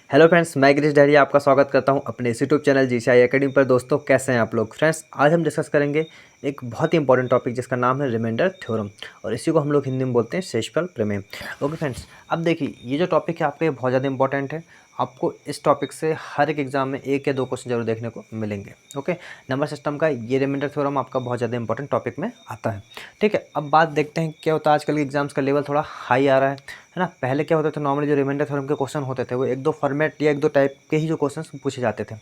Hello friends, मैं गिरीश डहरिया आपका स्वागत करता हूं अपने इस यूट्यूब चैनल जीसीआई एकेडमी पर। दोस्तों, कैसे हैं आप लोग? फ्रेंड्स, आज हम डिस्कस करेंगे एक बहुत ही इंपॉर्टेंट टॉपिक जिसका नाम है रिमाइंडर थ्योरम, और इसी को हम लोग हिंदी में बोलते हैं शेषफल प्रमेय। ओके फ्रेंड्स, अब देखिए, ये जो टॉपिक है आपके लिए बहुत ज़्यादा इंपॉर्टेंट है। आपको इस टॉपिक से हर एक एग्जाम में एक या दो क्वेश्चन जरूर देखने को मिलेंगे। ओके, नंबर सिस्टम का ये रिमाइंडर थ्योरम आपका बहुत ज़्यादा इंपॉर्टेंट टॉपिक में आता है। ठीक है, अब बात देखते हैं क्या होता है। आजकल के एग्जाम्स का लेवल थोड़ा हाई आ रहा है ना। पहले क्या होता था, नॉर्मली जो रिमाइंडर थ्योरम के क्वेश्चन होते थे वो एक दो फॉर्मेट या एक दो टाइप के ही जो क्वेश्चंस पूछे जाते थे।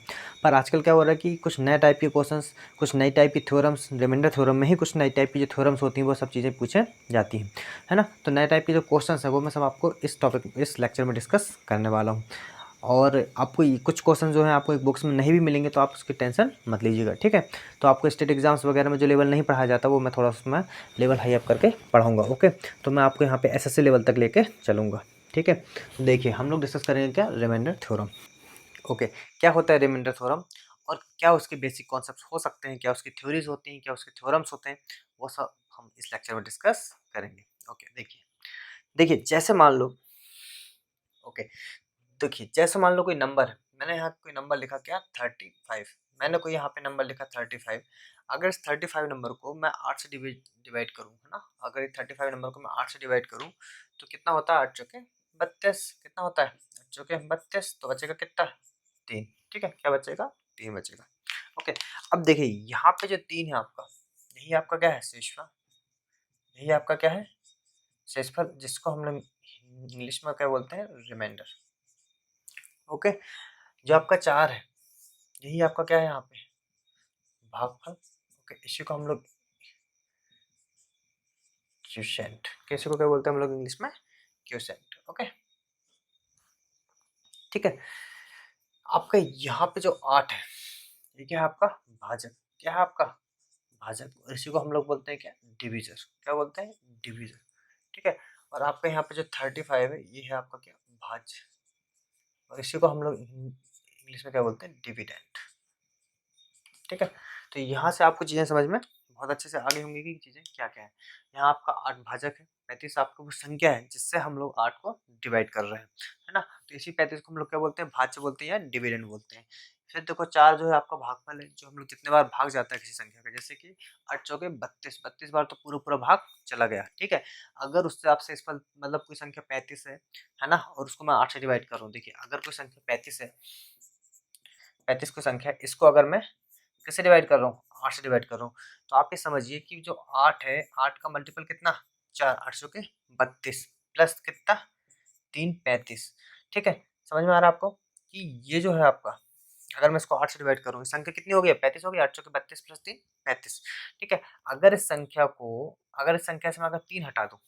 पर आजकल क्या हो रहा है कि कुछ नए टाइप के क्वेश्चंस, कुछ नई टाइप की थ्योरम्स, रिमाइंडर थ्योरम में ही कुछ नई टाइप की जो थ्योरम्स होती हैं वो सब चीज़ें पूछे जाती हैं, है ना। तो नए टाइप के जो क्वेश्चंस हैं वो मैं सब आपको इस टॉपिक, इस लेक्चर में डिस्कस करने वाला हूँ। और आपको कुछ क्वेश्चन जो हैं आपको एक बुक्स में नहीं भी मिलेंगे तो आप उसकी टेंशन मत लीजिएगा, ठीक है। तो आपको स्टेट एग्जाम्स वगैरह में जो लेवल नहीं पढ़ाया जाता वो मैं थोड़ा उसमें लेवल हाई अप करके पढ़ाऊँगा। ओके, तो मैं आपको यहाँ पे एसएससी लेवल तक लेके चलूँगा, ठीक है। तो देखिए, हम लोग डिस्कस करेंगे क्या, रिमाइंडर थ्योरम। ओके, क्या होता है रिमाइंडर थ्योरम और क्या उसके बेसिक कॉन्सेप्ट्स हो सकते हैं, क्या उसकी थ्योरीज होती हैं, क्या उसके थ्योरम्स होते हैं, वो सब हम इस लेक्चर में डिस्कस करेंगे। ओके, देखिए देखिए जैसे मान लो, ओके, देखिए जैसे मान लो कोई नंबर है, मैंने यहाँ कोई नंबर लिखा क्या 35, मैंने कोई यहाँ पे नंबर लिखा 35। अगर इस 35 नंबर को मैं 8 से डिवाइड करूँ, है ना, अगर इस 35 नंबर को मैं 8 से डिवाइड करूँ तो कितना होता है, 8 चौके 32, कितना होता है 8 चौके 32, तो बचेगा कितना 3, ठीक है, क्या बचेगा 3 बचेगा। ओके, अब देखिए यहाँ पे जो 3 है आपका, यही आपका क्या है शेषफल, यही आपका क्या है शेषफल, जिसको हम लोग इंग्लिश में क्या बोलते हैं, रिमाइंडर। ओके, जो आपका 4 है यही आपका क्या है यहाँ पे भागफल। ओके, इसी को हम लोग क्वोशिएंट, किसी को क्या बोलते हैं हम लोग इंग्लिश में, क्वोशिएंट। ओके, ठीक है। आपका यहाँ पे जो 8 है ये क्या है आपका भाजक, क्या है आपका भाजक, और इसी को हम लोग बोलते हैं क्या, डिवीजर, क्या बोलते हैं, डिवीजर, ठीक है। और आपका यहाँ पे जो 35 है ये है आपका क्या भाज्य, और इसी को हम लोग इंग्लिश में क्या बोलते हैं, डिविडेंड, ठीक है। तो यहाँ से आपको चीज़ें समझ में बहुत अच्छे से आ गई होंगी कि चीज़ें क्या क्या है। यहाँ आपका 8 भाजक है, 35 आपका वो संख्या है जिससे हम लोग 8 को डिवाइड कर रहे हैं, है ना। तो इसी 35 को हम लोग क्या बोलते हैं, भाज्य बोलते हैं या डिविडेंड बोलते हैं। फिर देखो 4 जो है आपका भागफल है, जो हम लोग जितने बार भाग जाता है किसी संख्या का, जैसे कि 8 चौके 32, 32 बार तो पूरा पूरा भाग चला गया, ठीक है। अगर उससे आपसे इस पर मतलब कोई संख्या 35 है ना, और उसको मैं 8 से डिवाइड कर रहा हूँ, देखिए अगर कोई संख्या 35 है, 35 कोई संख्या है, इसको अगर मैं किससे डिवाइड कर रहा हूँ, 8 से डिवाइड कर रहा हूँ, तो आप ये समझिए कि जो 8 है, 8 का मल्टीपल कितना 4, 8 के 32 प्लस कितना 3, 35, ठीक है। समझ में आ रहा है आपको कि ये जो है आपका, अगर मैं इसको 8 से डिवाइड करूँ, संख्या कितनी हो गई, 35 हो गई, 8 के 32 प्लस 3 35, ठीक है। अगर इस संख्या को, अगर इस संख्या से मैं अगर 3 हटा दूँ,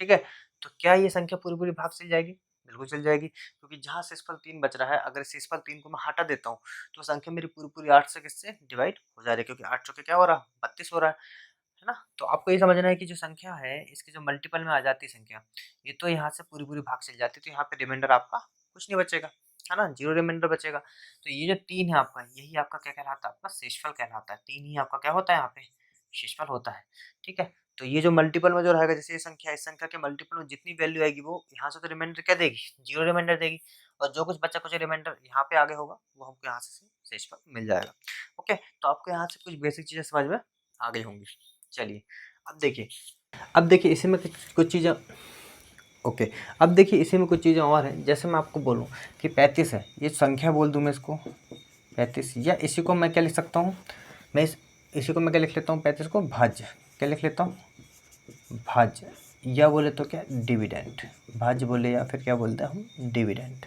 ठीक है, तो क्या ये संख्या पूरी पूरी भाग चल जाएगी, बिल्कुल चल जाएगी, क्योंकि जहाँ शेषफल 3 बच रहा है, अगर शेषफल 3 को मैं हटा देता हूँ तो संख्या मेरी पूरी पूरी 8 से किससे डिवाइड हो जा रही है, क्योंकि 8 चौके क्या हो रहा है 32 हो रहा है ना। तो आपको ये समझना है कि जो संख्या है इसकी जो मल्टीपल में आ जाती है संख्या, ये तो यहाँ से पूरी पूरी भाग चल जाती है, तो यहाँ पे रिमाइंडर आपका कुछ नहीं बचेगा, है ना, जीरो रिमाइंडर बचेगा। तो ये जो 3 है आपका, यही आपका क्या कहलाता है, आपका शेषफल कहलाता है। 3 ही आपका क्या होता है यहाँ पे शेषफल होता है, ठीक है। तो ये जो मल्टीपल में जो रहेगा, जैसे ये संख्या, इस संख्या के मल्टीपल में जितनी वैल्यू आएगी वो यहाँ से तो रिमाइंडर क्या देगी, जीरो रिमाइंडर देगी, और जो कुछ बचा कुछ रिमाइंडर यहाँ पे आगे होगा वो हमको यहाँ से शेषफल मिल जाएगा। ओके, तो आपको यहाँ से कुछ बेसिक चीजें समझ में आ गई होंगी। चलिए, अब देखिए, अब देखिए इसी में कुछ चीज़ें, ओके, अब देखिए इसी में कुछ चीज़ें और हैं। जैसे मैं आपको बोलूँ कि 35 है, ये संख्या बोल दूँ मैं इसको 35, या इसी को मैं क्या लिख सकता हूँ, मैं इसी को मैं क्या लिख लेता हूँ, 35 को भाज्य, क्या लिख लेता हूँ, भाज्य, या बोले तो क्या डिविडेंड, भाज्य बोले या फिर क्या बोलते हैं हम, डिविडेंड,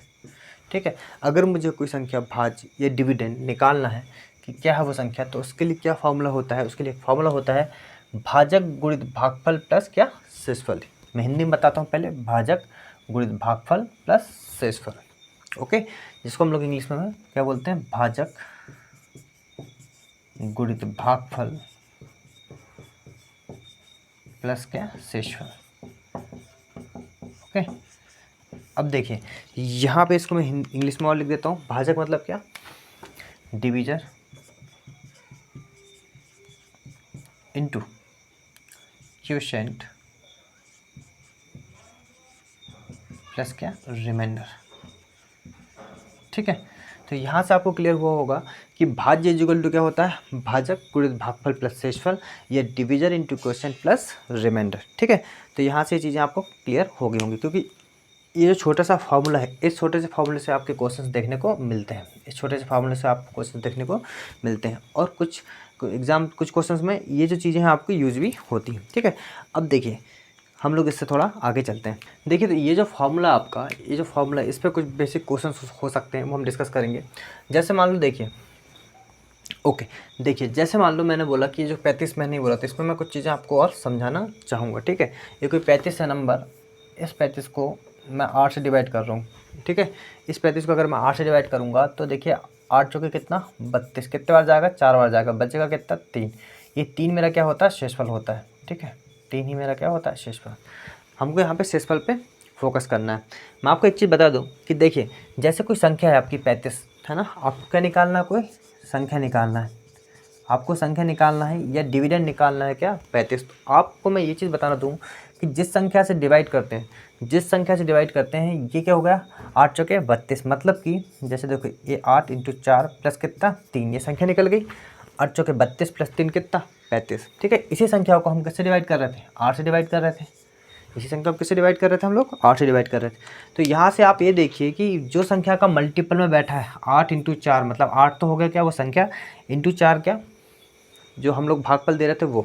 ठीक है। अगर मुझे कोई संख्या भाज्य या डिविडेंड निकालना है कि क्या है वो संख्या, तो उसके लिए क्या फॉर्मूला होता है, उसके लिए फॉर्मूला होता है भाजक गुणित भागफल प्लस क्या शेषफल। मैं हिंदी में बताता हूँ पहले, भाजक गुणित भागफल प्लस शेषफल, ओके, जिसको हम लोग इंग्लिश में क्या बोलते हैं, भाजक गुणित भागफल प्लस क्या शेषफल। ओके, अब देखिए यहाँ पे इसको मैं इंग्लिश में और लिख देता हूँ, भाजक मतलब क्या, डिवीजर इनटू क्वोशिएंट प्लस क्या रिमाइंडर, ठीक है। तो यहाँ से आपको क्लियर हुआ होगा कि भाज्य इक्वल टू क्या होता है, भाजक गुणित भागफल प्लस शेषफल, या division into quotient plus reminder. ठीक है, तो यहाँ से ये चीज़ें आपको क्लियर हो गई होंगी, क्योंकि ये जो छोटा सा फार्मूला है, इस छोटे से फार्मूले से आपके क्वेश्चंस देखने को मिलते हैं, इस छोटे से फार्मूले से आपको क्वेश्चन देखने को मिलते हैं, और कुछ कुछ क्वेश्चंस में ये जो चीज़ें हैं आपकी यूज भी होती हैं। ठीक है, अब देखिए हम लोग इससे थोड़ा आगे चलते हैं। देखिए, तो ये जो फार्मूला आपका, ये जो फार्मूला, इस पर कुछ बेसिक क्वेश्चन हो सकते हैं, वो हम डिस्कस करेंगे। जैसे मान लो, देखिए ओके, देखिए जैसे मान लो मैंने बोला कि ये जो 35 मैंने नहीं बोला था, इसमें मैं कुछ चीज़ें आपको और समझाना चाहूँगा। ठीक है, ये कोई 35 है नंबर, इस 35 को मैं 8 से डिवाइड कर रहा हूँ। ठीक है, इस 35 को अगर मैं 8 से डिवाइड करूँगा तो देखिए 8 चौके कितना 32, कितने बार जाएगा, 4 बार जाएगा, बचेगा कितना 3। ये 3 मेरा क्या होता है, शेषफल होता है। ठीक है, 3 ही मेरा क्या होता है, शेषफल। हमको यहाँ पे शेषफल पे फोकस करना है। मैं आपको एक चीज़ बता दूँ कि देखिए, जैसे कोई संख्या है आपकी 35 है ना, आपको क्या निकालना है, कोई संख्या निकालना है, आपको संख्या निकालना है या डिविडेंड निकालना है क्या, 35। तो आपको मैं ये चीज़ बताना दूँ कि जिस संख्या से डिवाइड करते हैं, जिस संख्या से डिवाइड करते हैं, ये क्या हो गया, 8 चौके 32, मतलब कि जैसे देखो ये 8 × 4 प्लस कितना 3, ये संख्या निकल गई। 8 चौके 32 प्लस 3 कितना 35। ठीक है, इसी संख्या को हम किससे डिवाइड कर रहे थे, 8 से डिवाइड कर रहे थे। इसी संख्या को किससे डिवाइड कर रहे थे हम लोग, 8 से डिवाइड कर रहे थे। तो यहाँ से आप ये देखिए कि जो संख्या का मल्टीपल में बैठा है 8 × 4, मतलब 8 तो हो गया क्या वो संख्या, इंटू 4 क्या जो हम लोग भागफल दे रहे थे वो,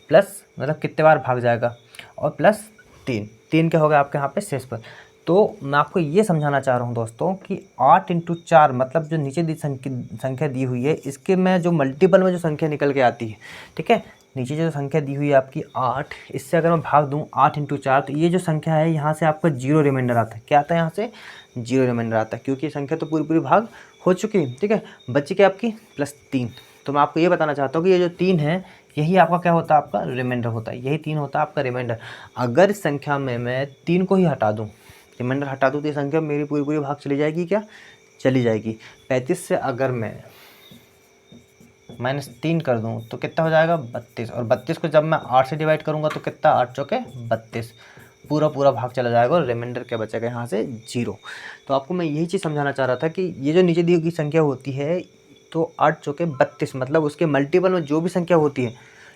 प्लस मतलब कितने बार भाग जाएगा, और प्लस 3 क्या हो गया आपके यहाँ पे शेषफल। तो मैं आपको ये समझाना चाह रहा हूँ दोस्तों कि 8 × 4 मतलब जो नीचे दी संख्या दी हुई है, इसके में जो मल्टीपल में जो संख्या निकल के आती है, ठीक है, नीचे जो संख्या दी हुई है आपकी 8, इससे अगर मैं भाग दूँ 8 × 4, तो ये जो संख्या है यहाँ से आपका 0 रिमाइंडर आता है। क्या आता है यहाँ से, 0 रिमाइंडर आता है, क्योंकि ये संख्या तो पूरी पूरी भाग हो चुकी है। ठीक है, बची क्या आपकी +3। तो मैं आपको ये बताना चाहता हूँ कि ये जो 3 है, यही आपका क्या होता है, आपका रिमाइंडर होता है, यही 3 होता है आपका रिमाइंडर। अगर इस संख्या में मैं 3 को ही हटा दूँ, रिमाइंडर हटा दूँ, तो ये संख्या मेरी पूरी पूरी भाग चली जाएगी, क्या चली जाएगी। 35 से अगर मैं -3 कर दूँ तो कितना हो जाएगा 32, और 32 को जब मैं 8 से डिवाइड करूँगा तो कितना, 8 चौके 32, पूरा पूरा भाग चला जाएगा, और रिमाइंडर क्या बचेगा यहाँ से 0। तो आपको मैं यही चीज़ समझाना चाह रहा था कि ये जो नीचे दी हुई संख्या होती है, तो 8 चौके 32 मतलब उसके मल्टीपल में जो भी संख्या होती है,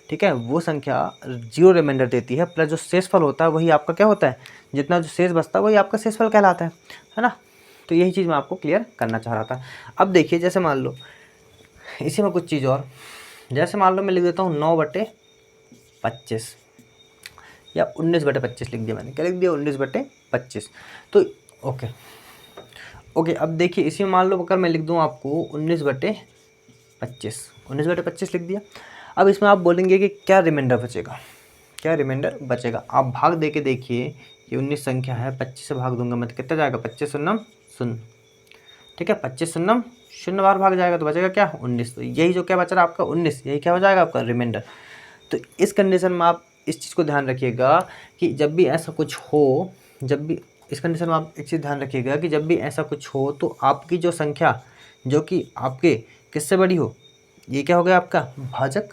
ठीक है, वो संख्या 0 रिमाइंडर देती है, प्लस जो शेषफल होता है वही आपका क्या होता है, जितना जो शेष बचता है वही आपका शेषफल कहलाता है ना। तो यही चीज़ मैं आपको क्लियर करना चाह रहा था। अब देखिए, जैसे मान लो इसी में कुछ चीज़ और, जैसे मान लो मैं लिख देता हूँ 9/25 या 19/25 लिख दिया मैंने, क्या लिख दिया, 19/25। तो ओके, अब देखिए इसी में मान लो अगर मैं लिख दूँ आपको 19/25 लिख दिया। अब इसमें आप बोलेंगे कि क्या रिमाइंडर बचेगा, क्या रिमाइंडर बचेगा। आप भाग दे के देखिए, ये 19 संख्या है, 25 से भाग दूंगा मैं तो कितना जाएगा, 25 शून्यम 0। ठीक है, 25 शून्यम 0 बार भाग जाएगा तो बचेगा क्या 19। तो यही जो क्या बच रहा है आपका 19, यही क्या हो जाएगा आपका रिमाइंडर। तो इस कंडीशन में आप इस चीज़ को ध्यान रखिएगा कि जब भी ऐसा कुछ हो, जब भी इस कंडीशन में आप एक चीज़ ध्यान रखिएगा कि जब भी ऐसा कुछ हो तो आपकी जो संख्या जो कि आपके किससे बड़ी हो, ये क्या हो गया आपका भाजक,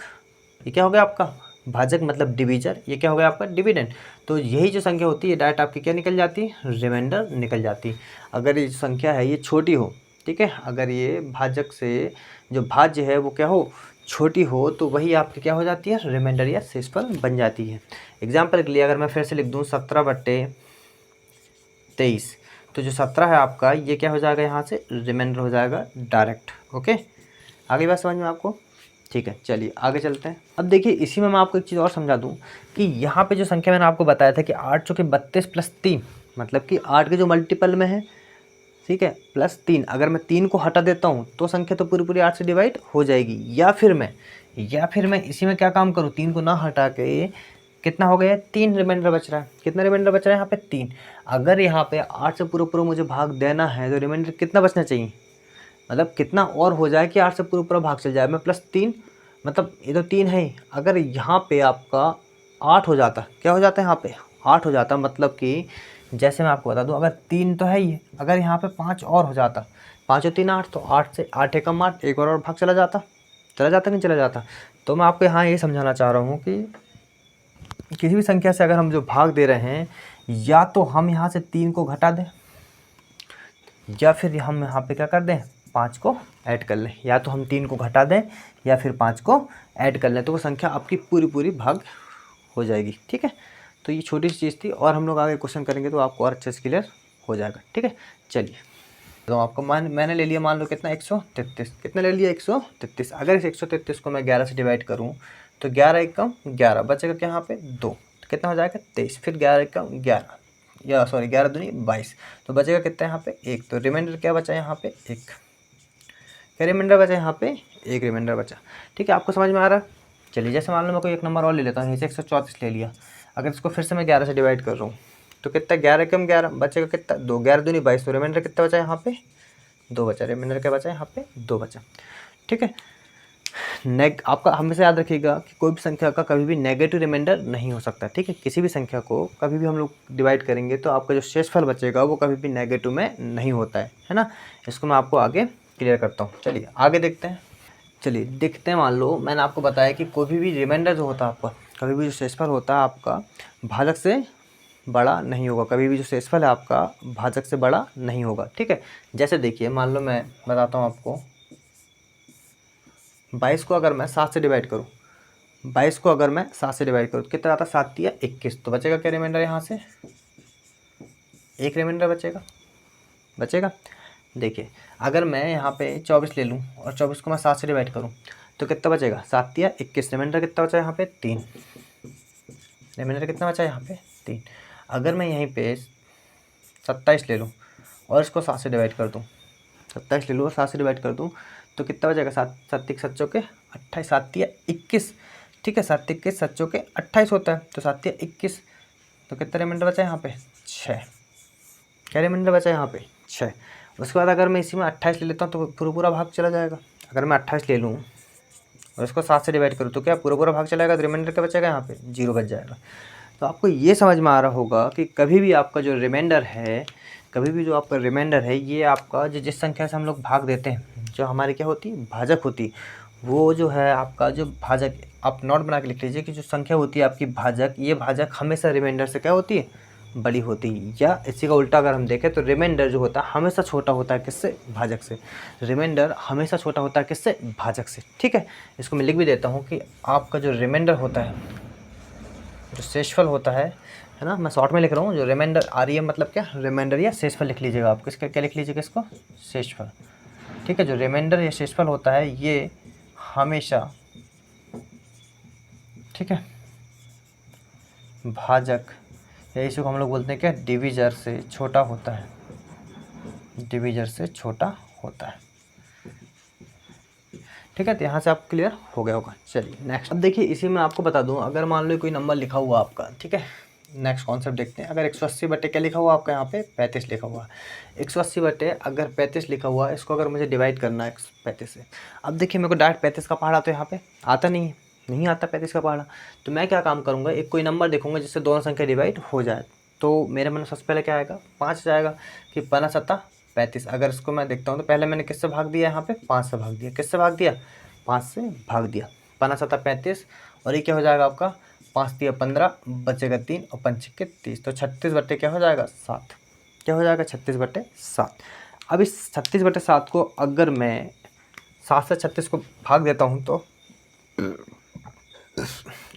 ये क्या हो गया आपका भाजक मतलब डिवीजर, ये क्या हो गया आपका डिविडेंड। तो यही जो संख्या होती है डायरेक्ट आपकी क्या निकल जाती है, रिमाइंडर निकल जाती है। अगर ये जो संख्या है ये छोटी हो, ठीक है, अगर ये भाजक से जो भाज्य है वो क्या हो, छोटी हो, तो वही आपकी क्या हो जाती है, रिमाइंडर या शेषफल बन जाती है। एग्जाम्पल के लिए अगर मैं फिर से लिख दूँ 17/23, तो जो 17 है आपका ये क्या हो जाएगा, यहाँ से रिमाइंडर हो जाएगा डायरेक्ट। ओके, आगे बात समझ में आपको, ठीक है, चलिए आगे चलते हैं। अब देखिए इसी में मैं आपको एक चीज़ और समझा दूं कि यहाँ पे जो संख्या मैंने आपको बताया था कि 8 चौके 32 प्लस 3, मतलब कि 8 के जो मल्टीपल में है, ठीक है, प्लस 3, अगर मैं 3 को हटा देता हूँ तो संख्या तो पूरी पूरी 8 से डिवाइड हो जाएगी। या फिर मैं इसी में क्या काम करूँ, 3 को ना हटा के कितना हो गया, 3 रिमाइंडर बच रहा है। कितना रिमाइंडर बच रहा है यहाँ पे 3। अगर यहाँ पे 8 से पूरा पूरा मुझे भाग देना है तो रिमाइंडर कितना बचना चाहिए, मतलब कितना और हो जाए कि 8 से पूरा पूरा भाग चल जाए। मैं +3 मतलब ये तो 3 है ही, अगर यहाँ पे आपका 8 हो जाता, क्या हो जाता है यहाँ पे 8 हो जाता, मतलब कि जैसे मैं आपको बता दूं, अगर 3 तो है ही, अगर यहाँ पे 5 और हो जाता, 5 और 3 8, तो 8 से 8 एकम 8, एक और भाग चला जाता नहीं चला जाता। तो मैं आपको यहाँ ये समझाना चाह रहा हूँ कि किसी भी संख्या से अगर हम जो भाग दे रहे हैं, या तो हम यहाँ से 3 को घटा दें, या फिर हम यहाँ पे क्या कर दें, 5 को ऐड कर लें, या तो हम 3 को घटा दें या फिर 5 को ऐड कर लें, तो वो संख्या आपकी पूरी पूरी भाग हो जाएगी। ठीक है, तो ये छोटी सी चीज़ थी, और हम लोग आगे क्वेश्चन करेंगे तो आपको और अच्छे से क्लियर हो जाएगा। ठीक है, चलिए, तो आपको मैंने ले लिया, मान लो कितना, 133। कितना ले लिया, 133। अगर इस 133 को मैं 11 से डिवाइड करूँ तो 11 एकम 11, बचेगा क्या यहाँ पे 2, तो कितना हो जाएगा 23। फिर 11 एकम 11, या सॉरी 11 दूनी 22, तो बचेगा कितना यहाँ पे 1। तो रिमाइंडर क्या बचा यहाँ पे 1, क्या रिमाइंडर बचा यहाँ पे 1 रिमाइंडर बचा। ठीक है, आपको समझ में आ रहा है। चलिए, जैसे मान लो मैं कोई एक नंबर और ले लेता हूँ, जैसे 134 ले लिया। अगर इसको फिर से मैं 11 से डिवाइड कर रहा हूँ तो कितना, 11 कम 11, बचेगा कितना 2, 11 दूनी 22, तो रिमाइंडर कितना बचा यहाँ पे 2 बचा। रिमाइंडर क्या बचा यहाँ पे 2 बचा। ठीक है, आपका हमेशा याद रखिएगा कि कोई भी संख्या का कभी भी नेगेटिव रिमाइंडर नहीं हो सकता। ठीक है, किसी भी संख्या को कभी भी हम लोग डिवाइड करेंगे तो आपका जो शेषफल बचेगा वो कभी भी नेगेटिव में नहीं होता है ना। इसको मैं आपको आगे क्लियर करता हूँ। चलिए आगे देखते हैं। चलिए देखते हैं, मान लो मैंने आपको बताया कि कोई भी रिमाइंडर जो होता है आपका, कभी भी जो शेषफल होता है आपका भाजक से बड़ा नहीं होगा। कभी भी जो शेषफल है आपका भाजक से बड़ा नहीं होगा। ठीक है, जैसे देखिए, मान लो मैं बताता हूँ आपको, 22 को अगर मैं 7 से डिवाइड करूँ, 22 को अगर मैं 7 से डिवाइड करूँ तो कितना आता है, 7 या 21, तो बचेगा क्या रिमाइंडर यहाँ से 1 रिमाइंडर बचेगा। देखिए, अगर मैं यहाँ पे 24 ले लूँ और 24 को मैं 7 से डिवाइड करूँ तो कितना बचेगा, 7 या 21, रिमाइंडर कितना बचा यहाँ पे 3, रिमाइंडर कितना बचा यहाँ पे 3। अगर मैं यहीं पे 27 ले लूँ और इसको 7 से डिवाइड कर दूँ, 27 ले लूँ और 7 से डिवाइड कर दूँ तो कितना बचेगा, 7 1 7 के 28, 7 या 21। ठीक है, 7 21 7 के 28 होता है, तो 7 या 21, तो कितना रिमाइंडर बचा यहाँ पे 6। क्या रिमाइंडर बचा यहाँ पे 6। उसके बाद अगर मैं इसी में 28 ले लेता हूँ तो पूरा भाग चला जाएगा। अगर मैं 28 ले लूँ और इसको 7 से डिवाइड करूँ तो क्या पूरा भाग चलाएगा, तो रिमाइंडर क्या बचेगा यहाँ पे 0 बच जाएगा। तो आपको ये समझ में आ रहा होगा कि कभी भी आपका जो रिमाइंडर है, कभी भी जो आपका रिमाइंडर है, ये आपका जिस संख्या से हम लोग भाग देते हैं, जो हमारी क्या होती है भाजक होती, वो जो है आपका जो भाजक, आप नोट बना के लिख लीजिए कि जो संख्या होती है आपकी भाजक, ये भाजक हमेशा रिमाइंडर से क्या होती है, बड़ी होती है। या इसी का उल्टा अगर हम देखें तो रिमाइंडर जो होता है हमेशा छोटा होता है किससे, भाजक से। रिमाइंडर हमेशा छोटा होता है किससे, भाजक से। ठीक है, इसको मैं लिख भी देता हूँ कि आपका जो रिमाइंडर होता है, जो शेषफल होता है ना, मैं शॉर्ट में लिख रहा हूँ, जो रिमाइंडर आ रही है मतलब क्या, रिमाइंडर या शेषफल लिख लीजिएगा आप। किसका क्या लिख लीजिएगा इसको, शेषफल। ठीक है, जो रिमाइंडर या शेषफल होता है ये हमेशा, ठीक है, भाजक या इसको हम लोग बोलते हैं क्या, डिवीजर से छोटा होता है, डिवीजर से छोटा होता है। ठीक है, तो यहाँ से आप क्लियर हो गया होगा। चलिए नेक्स्ट, अब देखिए इसी में आपको बता दूँ, अगर मान लो कोई नंबर लिखा हुआ आपका, ठीक है, नेक्स्ट कॉन्सेप्ट देखते हैं। अगर 180 बटे क्या लिखा हुआ आपका यहाँ पे 35 लिखा हुआ है, 180 बटे अगर 35 लिखा हुआ है, इसको अगर मुझे डिवाइड करना है 35 से। अब देखिए मेरे को डायरेक्ट 35 का पहाड़ा तो यहाँ पे आता नहीं आता 35 का पहाड़ा, तो मैं क्या काम करूँगा, एक कोई नंबर देखूँगा जिससे दोनों संख्या डिवाइड हो जाए। तो मेरे मन में सबसे पहले क्या आएगा, 5 जाएगा कि 5 7 35। अगर इसको मैं देखता हूँ तो पहले मैंने किससे भाग दिया, यहाँ पे 5 से भाग दिया। किससे भाग दिया, 5 से भाग दिया। 5 7 35, और ये क्या हो जाएगा आपका, 5 3 15, बचेगा 3 और 5 6 30, तो 36 बटे क्या हो जाएगा 7। क्या हो जाएगा 36 बटे 7। अब इस 36 बटे 7 को अगर मैं 7 से 36 को भाग देता हूँ तो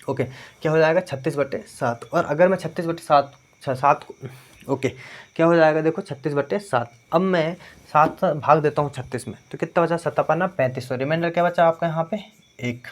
ओके क्या हो जाएगा 36 बटे 7। और अगर मैं 36 बटे 7 को ओके क्या हो जाएगा, देखो 36 बटे 7। अब मैं 7 से भाग देता हूँ 36 में, तो कितना बचा, 7 5 35, तो रिमाइंडर क्या बचा आपका यहाँ पे 1।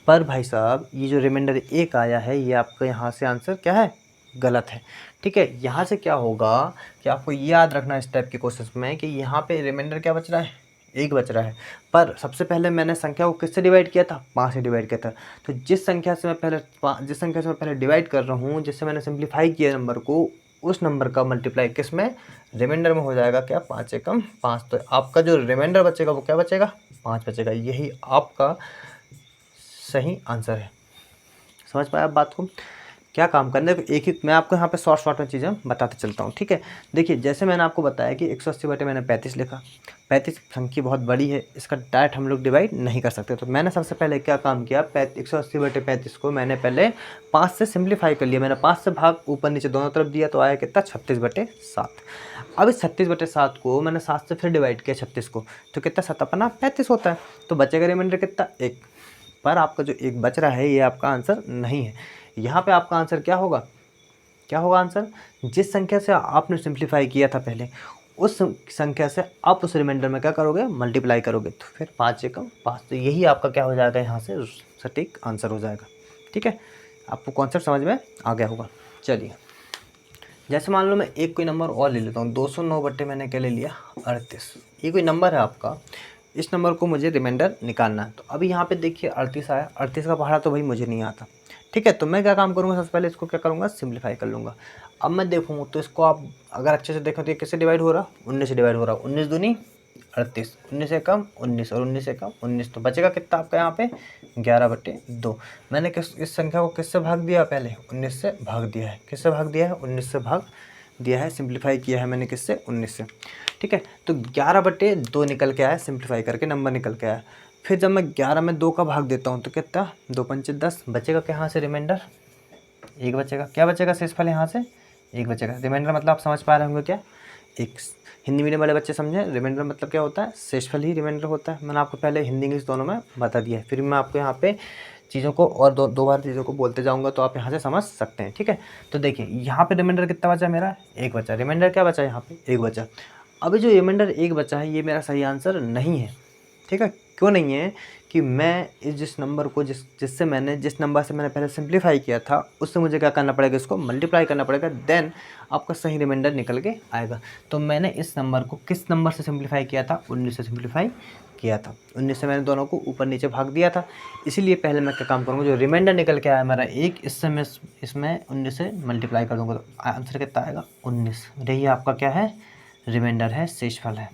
पर भाई साहब ये जो रिमाइंडर 1 आया है, ये आपका यहाँ से आंसर क्या है, गलत है। ठीक है, यहाँ से क्या होगा कि आपको ये याद रखना इस टाइप के क्वेश्चन में कि यहाँ पे रिमाइंडर क्या बच रहा है, 1 बच रहा है। पर सबसे पहले मैंने संख्या को किससे डिवाइड किया था, 5 से डिवाइड किया था। तो जिस संख्या से मैं पहले डिवाइड कर रहा हूँ, जिससे मैंने सिंप्लीफाई किया नंबर को, उस नंबर का मल्टीप्लाई किस में, रिमाइंडर में हो जाएगा क्या, 5 एकम 5। तो आपका जो रिमाइंडर बचेगा वो क्या बचेगा, 5 बचेगा। यही आपका सही आंसर है। समझ पाया आप बात को। क्या काम करना है, एक ही मैं आपको यहाँ पे शॉर्ट में चीज़ें बताते चलता हूँ, ठीक है। देखिए जैसे मैंने आपको बताया कि 180 बटे मैंने 35 लिखा, 35 संख्या बहुत बड़ी है, इसका डायरेक्ट हम लोग डिवाइड नहीं कर सकते, तो मैंने सबसे पहले क्या काम किया, 180 बटे 35 को मैंने पहले 5 से सिंप्लीफाई कर लिया। मैंने 5 से भाग ऊपर नीचे दोनों तरफ दिया, तो आया कितना 36 बटे 7। अब इस 36 बटे 7 को मैंने 7 से फिर डिवाइड किया 36 को, तो कितना 7 अपना 35 होता है, तो बचेगा रिमाइंडर कितना 1। पर आपका जो एक बच रहा है ये आपका आंसर नहीं है। यहाँ पे आपका आंसर क्या होगा, क्या होगा आंसर, जिस संख्या से आपने सिंप्लीफाई किया था पहले, उस संख्या से आप उस रिमाइंडर में क्या करोगे, मल्टीप्लाई करोगे, तो फिर 5 एकम 5, तो यही आपका क्या हो जाएगा, यहाँ से सटीक आंसर हो जाएगा। ठीक है, आपको कॉन्सेप्ट समझ में आ गया होगा। चलिए जैसे मान लो मैं एक कोई नंबर और ले लेता हूँ, 209 बटे मैंने क्या ले लिया 38। ये कोई नंबर है आपका, इस नंबर को मुझे रिमाइंडर निकालना है। तो अभी यहाँ पे देखिए 38 आया, 38 का पहाड़ा तो भाई मुझे नहीं आता, ठीक है। तो मैं क्या काम करूँगा, सबसे पहले इसको क्या करूँगा, सिंप्लीफाई कर लूँगा। अब मैं देखूँ तो इसको आप अगर अच्छे से देखें तो ये किससे डिवाइड हो रहा, 19 से डिवाइड हो रहा, 19 दूनी 38, 19 एकम 19 और 19 एकम 19, तो बचेगा कितना आपका यहाँ पे 11/2। मैंने इस संख्या को किससे भाग दिया, पहले 19 से भाग दिया है। किससे भाग दिया है, 19 से भाग दिया है, सिंप्लीफाई किया है मैंने किससे, 19 से, ठीक है। तो 11/2 निकल के आया, सिंप्लीफाई करके नंबर निकल के आया। फिर जब मैं 11 में 2 का भाग देता हूँ तो कितना, 2 पंचे 10, बचेगा क्या यहाँ से रिमाइंडर, 1 बचेगा। क्या बचेगा शेषफल यहाँ से, 1 बचेगा। रिमाइंडर मतलब आप समझ पा रहे होंगे क्या, एक हिंदी मीडियम वाले बच्चे समझे, रिमाइंडर मतलब क्या होता है, शेषफल ही रिमाइंडर होता है। मैंने आपको पहले हिंदी इंग्लिश दोनों में बता दिया है, फिर मैं आपको यहाँ पे चीज़ों को और दो बार चीज़ों को बोलते जाऊँगा तो आप यहाँ से समझ सकते हैं, ठीक है। तो देखिए यहाँ पे रिमाइंडर कितना बचा मेरा, 1 बचा। रिमाइंडर क्या बचा यहाँ पे, 1 बचा। अभी जो रिमाइंडर 1 बचा है ये मेरा सही आंसर नहीं है, ठीक है। क्यों नहीं है, कि मैं इस जिस नंबर को जिस नंबर से मैंने पहले सिंप्लीफाई किया था उससे मुझे क्या करना पड़ेगा, इसको मल्टीप्लाई करना पड़ेगा, देन आपका सही रिमाइंडर निकल के आएगा। तो मैंने इस नंबर को किस नंबर से सिंप्लीफाई किया था, 19 से सिंप्लीफाई किया था। 19 से मैंने दोनों को ऊपर नीचे भाग दिया था, इसीलिए पहले मैं क्या काम करूँगा, जो रिमाइंडर निकल के आया मेरा 1, इससे मैं इसमें 19 से मल्टीप्लाई कर दूँगा, तो आंसर कितना आएगा 19। यही आपका क्या है, रिमाइंडर है, शेषफल है,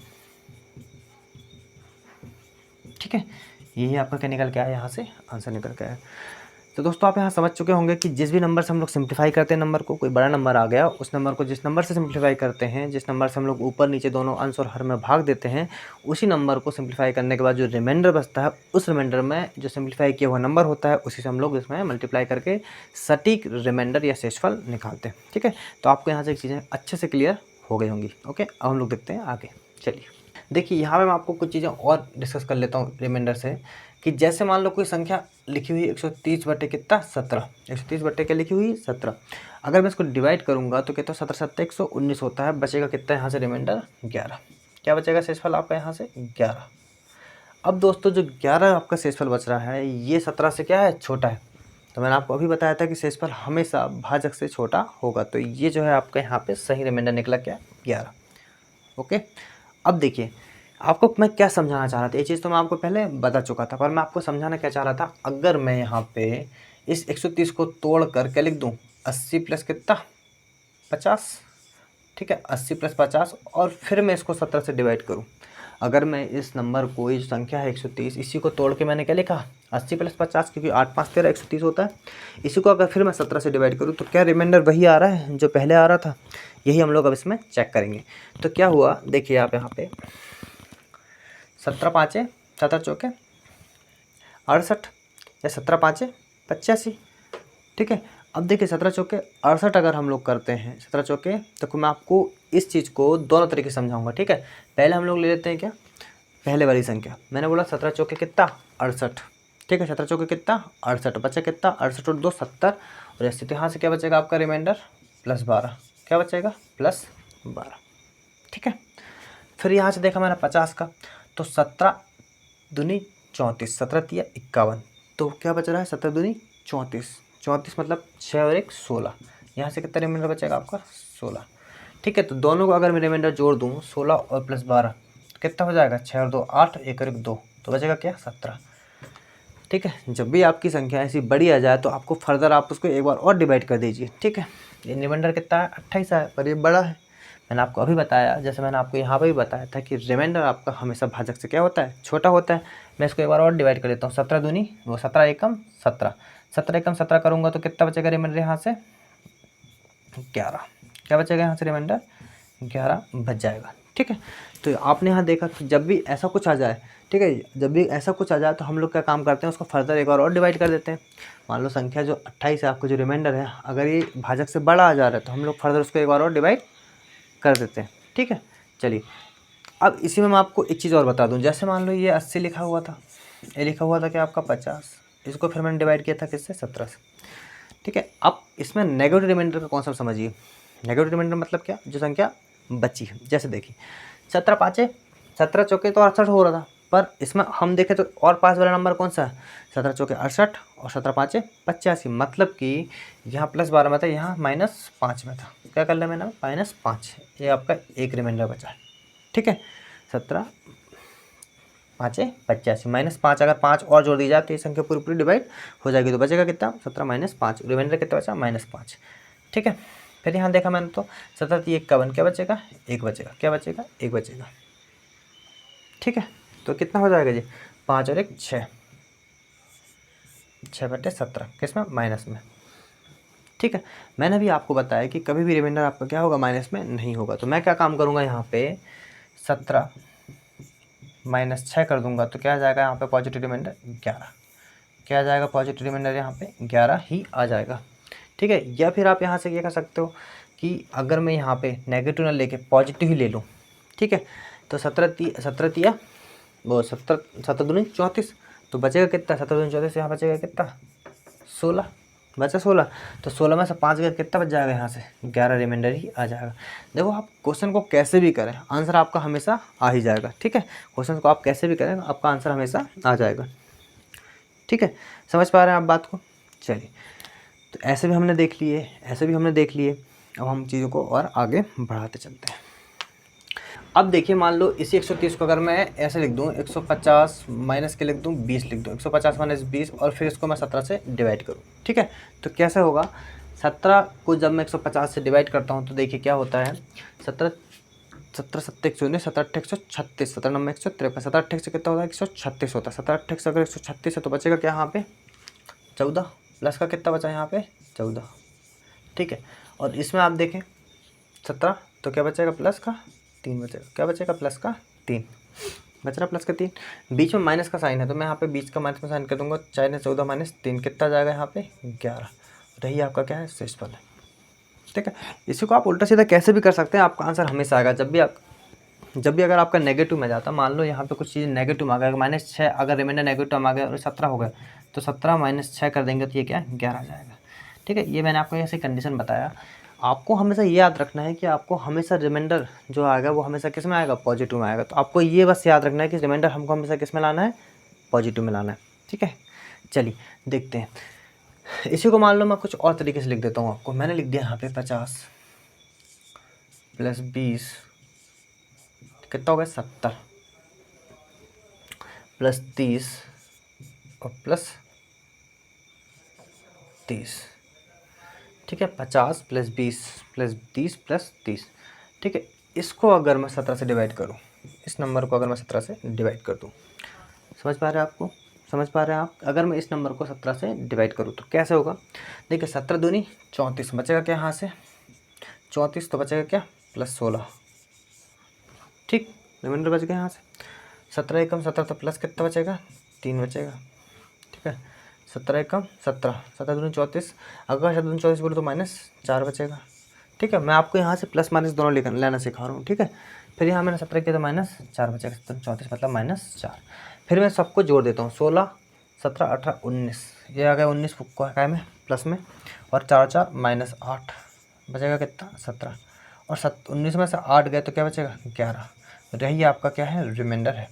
ठीक है। यही आपका क्या निकल के आया, यहाँ से आंसर निकल के आया। तो दोस्तों आप यहाँ समझ चुके होंगे कि जिस भी नंबर से हम लोग सिंप्लीफाई करते हैं नंबर को, कोई बड़ा नंबर आ गया, उस नंबर को जिस नंबर से सिंप्लीफाई करते हैं, जिस नंबर से हम लोग ऊपर नीचे दोनों अंश और हर में भाग देते हैं, उसी नंबर को सिंप्लीफाई करने के बाद जो रिमाइंडर बचता है, उस रिमाइंडर में जो सिंप्लीफाई किया हुआ नंबर होता है उसी से हम लोग इसमें मल्टीप्लाई करके सटीक रिमाइंडर या शेषफल निकालते हैं, ठीक है। तो आपको यहाँ से चीज़ें अच्छे से क्लियर हो गई होंगी। ओके, अब हम लोग देखते हैं आगे। चलिए देखिए यहाँ पे मैं आपको कुछ चीज़ें और डिस्कस कर लेता हूँ रिमाइंडर से, कि जैसे मान लो कोई संख्या लिखी हुई 130 बटे कितना 17, 130 बटे क्या लिखी हुई 17। अगर मैं इसको डिवाइड करूँगा तो कितना 17 7 119 होता है, बचेगा कितना यहाँ से रिमाइंडर 11। क्या बचेगा शेषफल आपका यहाँ से 11। अब दोस्तों जो 11 आपका शेषफल बच रहा है ये 17 से क्या है, छोटा है। तो मैंने आपको अभी बताया था कि शेषफल हमेशा भाजक से छोटा होगा, तो ये जो है आपका यहाँ पे सही रिमाइंडर निकला क्या 11। ओके, अब देखिए आपको मैं क्या समझाना चाह रहा था, ये चीज़ तो मैं आपको पहले बता चुका था, पर मैं आपको समझाना क्या चाह रहा था, अगर मैं यहाँ पे इस 130 को तोड़ कर क्या लिख दूँ, 80 प्लस कितना 50, ठीक है, 80 प्लस 50, और फिर मैं इसको 17 से डिवाइड करूँ। अगर मैं इस नंबर को, ये जो संख्या है 130, इसी को तोड़ के मैंने क्या लिखा 80 प्लस 50, क्योंकि 8 5 13 130 होता है, इसी को अगर फिर मैं 17 से डिवाइड करूँ तो क्या रिमाइंडर वही आ रहा है जो पहले आ रहा था। यही हम लोग अब इसमें चेक करेंगे। तो क्या हुआ देखिए आप यहाँ पे 17 5 17 चौके 68 या 17 5 85, ठीक है। अब देखिए 17 चौके 68 अगर हम लोग करते हैं 17 चौके, तो मैं आपको इस चीज़ को दोनों तरीके से समझाऊंगा, ठीक है। पहले हम लोग ले लेते हैं क्या, पहले वाली संख्या मैंने बोला 17 चौके कितना 68, ठीक है। 17 चौके कितना 68, बचा कितना 68 और 2 70 और 80, तो यहाँ से क्या बचेगा आपका रिमाइंडर +12। क्या बचेगा +12, ठीक है। फिर यहाँ से देखा मैंने 50 का, तो 17 दूनी 34, 17 तिया 51, तो क्या बच रहा है 17 दूनी 34, 34 मतलब 6 और 1 16, यहाँ से कितना रिमाइंडर बचेगा आपका 16, ठीक है। तो दोनों को अगर मैं रिमाइंडर जोड़ दूँ 16 और +12 तो कितना हो जाएगा 6 और 2 8, 1 और 1 2, तो बचेगा क्या 17, ठीक है। जब भी आपकी संख्या ऐसी बड़ी आ जाए तो आपको फर्दर आप उसको एक बार और डिवाइड कर दीजिए, ठीक है। ये रिमाइंडर कितना है 28 है, पर ये बड़ा है। मैंने आपको अभी बताया, जैसे मैंने आपको यहाँ पर भी बताया था कि रिमाइंडर आपका हमेशा भाजक से क्या होता है, छोटा होता है। मैं इसको एक बार और डिवाइड कर देता हूँ, 17 दूनी वो 17 एकम 17, 17 एकम 17 करूँगा तो कितना बचेगा रिमाइंडर यहाँ से 11। क्या बचेगा यहाँ से रिमाइंडर 11 बच जाएगा। ठीक है, तो आपने यहाँ देखा कि जब भी ऐसा कुछ आ जाए, ठीक है, जब भी ऐसा कुछ आ जाए तो हम लोग क्या काम करते हैं, उसको फर्दर एक बार और डिवाइड कर देते हैं। मान लो संख्या जो 28 है आपका जो रिमाइंडर है, अगर ये भाजक से बड़ा आ जा रहा है तो हम लोग फर्दर उसको एक बार और डिवाइड कर देते हैं। ठीक है, चलिए अब इसी में मैं आपको एक चीज़ और बता दूं, जैसे मान लो ये 80 लिखा हुआ था, ये लिखा हुआ था कि आपका 50, इसको फिर मैंने डिवाइड किया था किससे 17 से। ठीक है, अब इसमें नेगेटिव रिमाइंडर का कॉन्सेप्ट समझिए। नेगेटिव रिमाइंडर मतलब क्या, जो संख्या बची है। जैसे देखिए 17 पाँचे 17 चौके तो 68 हो रहा था, पर इसमें हम देखें तो और पास वाला नंबर कौन सा है, 17 चौके 68 और 17 पाँचे 85। मतलब कि यहाँ +12 में था, यहाँ -5 में था। क्या कर लिया मैंने, -5। ये आपका एक रिमाइंडर बचा है। ठीक है, 17 पाँचे 85 -5, अगर 5 और जोड़ दी जाए तो ये संख्या पूरी पूरी डिवाइड हो जाएगी। तो बचेगा कितना 17 -5, रिमाइंडर कितना बचा -5। ठीक है, फिर यहाँ देखा मैंने तो 17 × 51 क्या बचेगा 1 बचेगा। क्या बचेगा 1 बचेगा। ठीक है, तो कितना हो जाएगा जी 5 और 1 6, 6/17 किस में माइनस में। ठीक है, मैंने भी आपको बताया कि कभी भी रिमाइंडर आपका क्या होगा माइनस में नहीं होगा। तो मैं क्या काम करूँगा, यहाँ पे 17 -6 कर दूंगा तो क्या आ जाएगा यहाँ पे पॉजिटिव रिमाइंडर 11। क्या आ जाएगा पॉजिटिव रिमाइंडर यहाँ पे 11 ही आ जाएगा। ठीक है, या फिर आप यहाँ से क्या कर सकते हो कि अगर मैं यहाँ पे नेगेटिव ना लेके पॉजिटिव ही ले लूँ। ठीक है, तो 17 तिया वो 17 दूनी 34, तो बचेगा कितना 17 दूनी 34, यहाँ बचेगा कितना 16, बचा 16। तो 16 में से 5 गया कितना बच जाएगा यहाँ से 11 रिमाइंडर ही आ जाएगा। देखो आप क्वेश्चन को कैसे भी करें आंसर आपका हमेशा आ ही जाएगा। ठीक है, क्वेश्चन को आप कैसे भी करें आपका आंसर हमेशा आ जाएगा। ठीक है, समझ पा रहे हैं आप बात को। चलिए, तो ऐसे भी हमने देख लिए, ऐसे भी हमने देख लिए। अब हम चीज़ों को और आगे बढ़ाते चलते हैं। अब देखिए मान लो इसी 130 को अगर मैं ऐसे लिख दूँ 150 माइनस के लिख दूँ 20 लिख दूँ, 150 माइनस 20 और फिर इसको मैं 17 से डिवाइड करूँ। ठीक है, तो कैसे होगा, 17 को जब मैं 150 से डिवाइड करता हूँ तो देखिए क्या होता है, 17 7 119 7 136 17 9 153 17 8 से कितना होता है 136 होता है। 17 8 से अगर 136 है तो बचेगा क्या यहाँ पे 14, प्लस का कितना बचा यहाँ पे 14। ठीक है, और इसमें आप देखें 17 तो क्या बचेगा प्लस का 3 बचेगा। क्या बचेगा प्लस का 3 बच रहा, प्लस का 3। बीच में माइनस का साइन है तो मैं यहाँ पे बीच का माइनस में साइन कर दूंगा, 4 ने 14 - 3 कितना जाएगा यहाँ पे 11। रही आपका क्या है शेषफल है। ठीक है, इसी को आप उल्टा सीधा कैसे भी कर सकते हैं, आपका आंसर हमेशा आएगा। जब भी अगर आपका नेगेटिव में जाता, मान लो यहाँ पे कुछ चीज़ नेगेटिव में आ गया, -6 अगर रिमाइंडर नेगेटिव में आ गया और 17 हो गया तो 17 - 6 कर देंगे तो ये क्या 11 आ जाएगा। ठीक है, ये मैंने आपको ऐसे कंडीशन बताया। आपको हमेशा ये याद रखना है कि आपको हमेशा रिमाइंडर जो आएगा वो हमेशा किस में आएगा पॉजिटिव में आएगा। तो आपको ये बस याद रखना है कि रिमाइंडर हमको हमेशा किस में लाना है पॉजिटिव में लाना है। ठीक है, चलिए देखते हैं। इसी को मान लो मैं कुछ और तरीके से लिख देता हूँ आपको। मैंने लिख दिया यहाँ पे 50 + 20 कितना हो गया 70 + 30 और +30। ठीक है, 50 + 20 + 30 + 30। ठीक है, इसको अगर मैं 17 से डिवाइड करूँ, इस नंबर को अगर मैं 17 से डिवाइड कर दूँ, समझ पा रहे हैं आपको, समझ पा रहे हैं आप। अगर मैं इस नंबर को 17 से डिवाइड करूँ तो कैसे होगा, देखिए 17 दूनी 34 बचेगा क्या यहाँ से 34, तो बचेगा क्या +16। ठीक, रिमाइंडर बच गया यहाँ से 17 एकम 17 तो प्लस कितना बचेगा 3 बचेगा। ठीक है, 17 एकम 17 17 दूनी 34, अगर 17 दूनी 34 बोले तो -4 बचेगा। ठीक है, मैं आपको यहाँ से प्लस माइनस दोनों लेना सिखा रहा हूँ। ठीक है, फिर यहाँ मैंने 17 किया तो -4 बचेगा, 17 34 मतलब -4। फिर मैं सबको जोड़ देता हूँ 16 17 18 19, ये आ गया 19 को क्या में प्लस में, और 4 4 -8 बचेगा कितना 17, और 19 में से 8 गए तो क्या बचेगा 11। यही आपका क्या है रिमाइंडर है,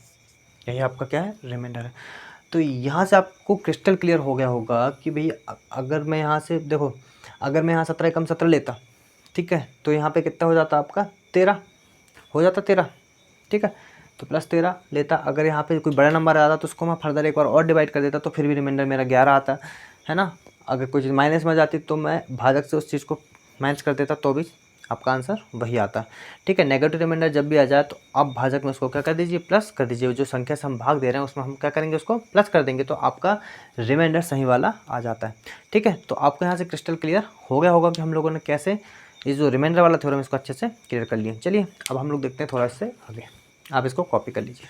यही आपका क्या है रिमाइंडर है। तो यहाँ से आपको क्रिस्टल क्लियर हो गया होगा कि भाई अगर मैं यहाँ से देखो, अगर मैं यहाँ 17 एकम 17 लेता, ठीक है, तो यहाँ पे कितना हो जाता आपका 13 हो जाता 13। ठीक है, तो +13 लेता। अगर यहाँ पे कोई बड़ा नंबर आता तो उसको मैं फर्दर एक बार और डिवाइड कर देता तो फिर भी रिमाइंडर मेरा 11 आता है ना। अगर कोई चीज़ माइनस में जाती तो मैं भाजक से उस चीज़ को माइनस कर देता तो भी आपका आंसर वही आता है। ठीक है, नेगेटिव रिमाइंडर जब भी आ जाए तो आप भाजक में उसको क्या कर दीजिए, प्लस कर दीजिए। जो संख्या से हम भाग दे रहे हैं उसमें हम क्या करेंगे, उसको प्लस कर देंगे, तो आपका रिमाइंडर सही वाला आ जाता है। ठीक है, तो आपको यहाँ से क्रिस्टल क्लियर हो गया होगा कि हम लोगों ने कैसे ये जो रिमाइंडर वाला थ्योरम इसको अच्छे से क्लियर कर लिया। चलिए अब हम लोग देखते हैं थोड़ा इससे आगे, आप इसको कॉपी कर लीजिए।